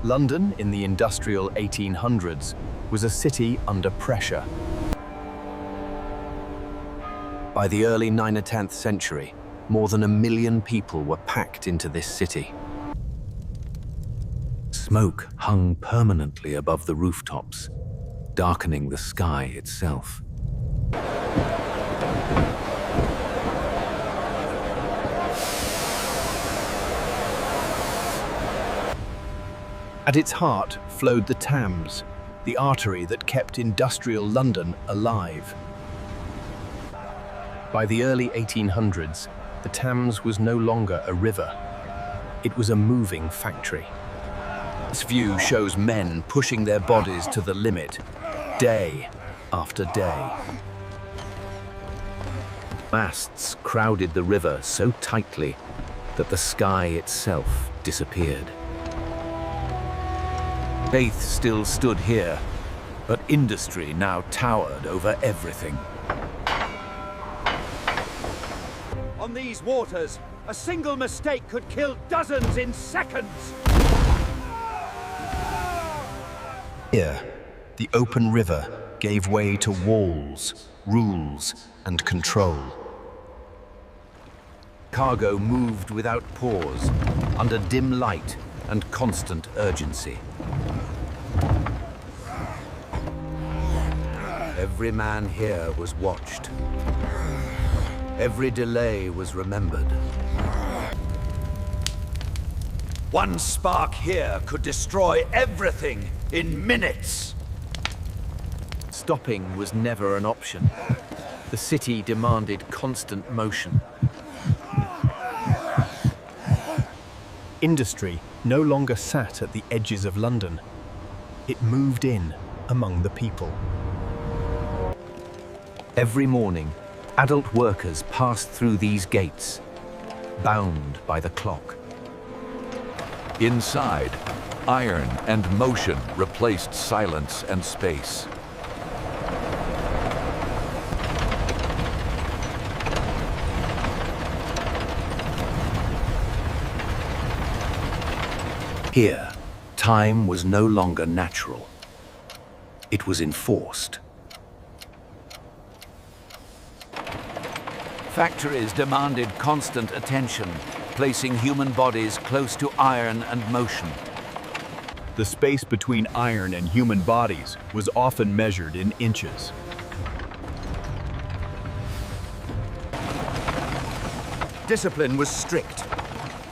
London in the industrial 1800s was a city under pressure. By the early 9th or 10th century, more than 1 million people were packed into this city. Smoke hung permanently above the rooftops, darkening the sky itself. At its heart flowed the Thames, the artery that kept industrial London alive. By the early 1800s, the Thames was no longer a river. It was a moving factory. This view shows men pushing their bodies to the limit, day after day. Masts crowded the river so tightly that the sky itself disappeared. Faith still stood here, but industry now towered over everything. On these waters, a single mistake could kill dozens in seconds. Here, the open river gave way to walls, rules, and control. Cargo moved without pause, under dim light and constant urgency. Every man here was watched. Every delay was remembered. One spark here could destroy everything in minutes. Stopping was never an option. The city demanded constant motion. Industry no longer sat at the edges of London. It moved in among the people. Every morning, adult workers passed through these gates, bound by the clock. Inside, iron and motion replaced silence and space. Here, time was no longer natural. It was enforced. Factories demanded constant attention, placing human bodies close to iron and motion. The space between iron and human bodies was often measured in inches. Discipline was strict.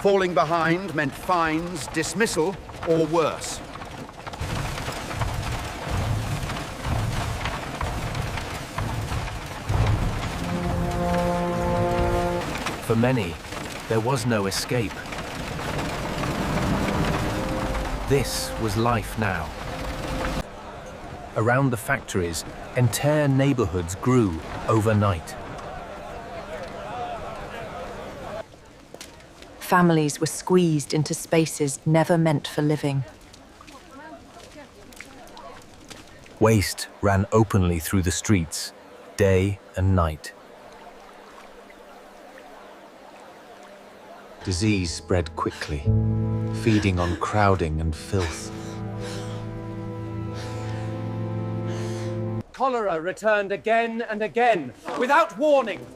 Falling behind meant fines, dismissal, or worse. For many, there was no escape. This was life now. Around the factories, entire neighborhoods grew overnight. Families were squeezed into spaces never meant for living. Waste ran openly through the streets, day and night. Disease spread quickly, feeding on crowding and filth. Cholera returned again and again, without warning.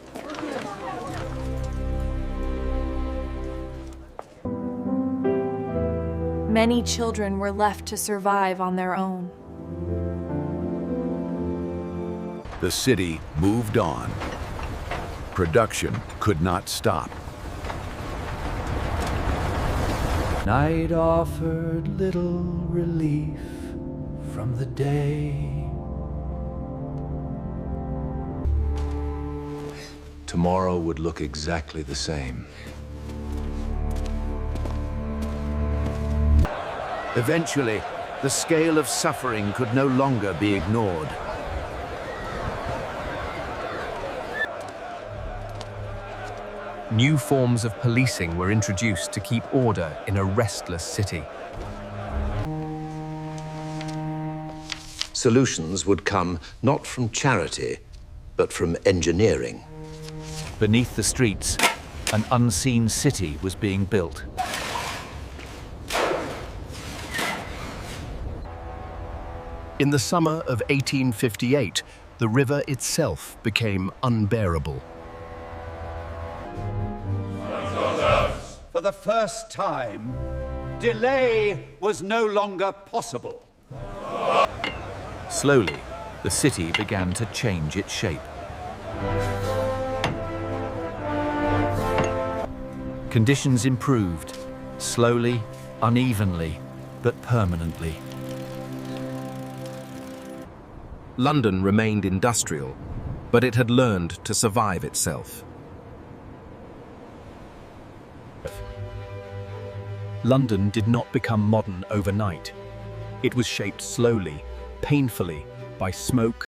Many children were left to survive on their own. The city moved on. Production could not stop. Night offered little relief from the day. Tomorrow would look exactly the same. Eventually, the scale of suffering could no longer be ignored. New forms of policing were introduced to keep order in a restless city. Solutions would come not from charity, but from engineering. Beneath the streets, an unseen city was being built. In the summer of 1858, the river itself became unbearable. For the first time, delay was no longer possible. Slowly, the city began to change its shape. Conditions improved, slowly, unevenly, but permanently. London remained industrial, but it had learned to survive itself. London did not become modern overnight. It was shaped slowly, painfully, by smoke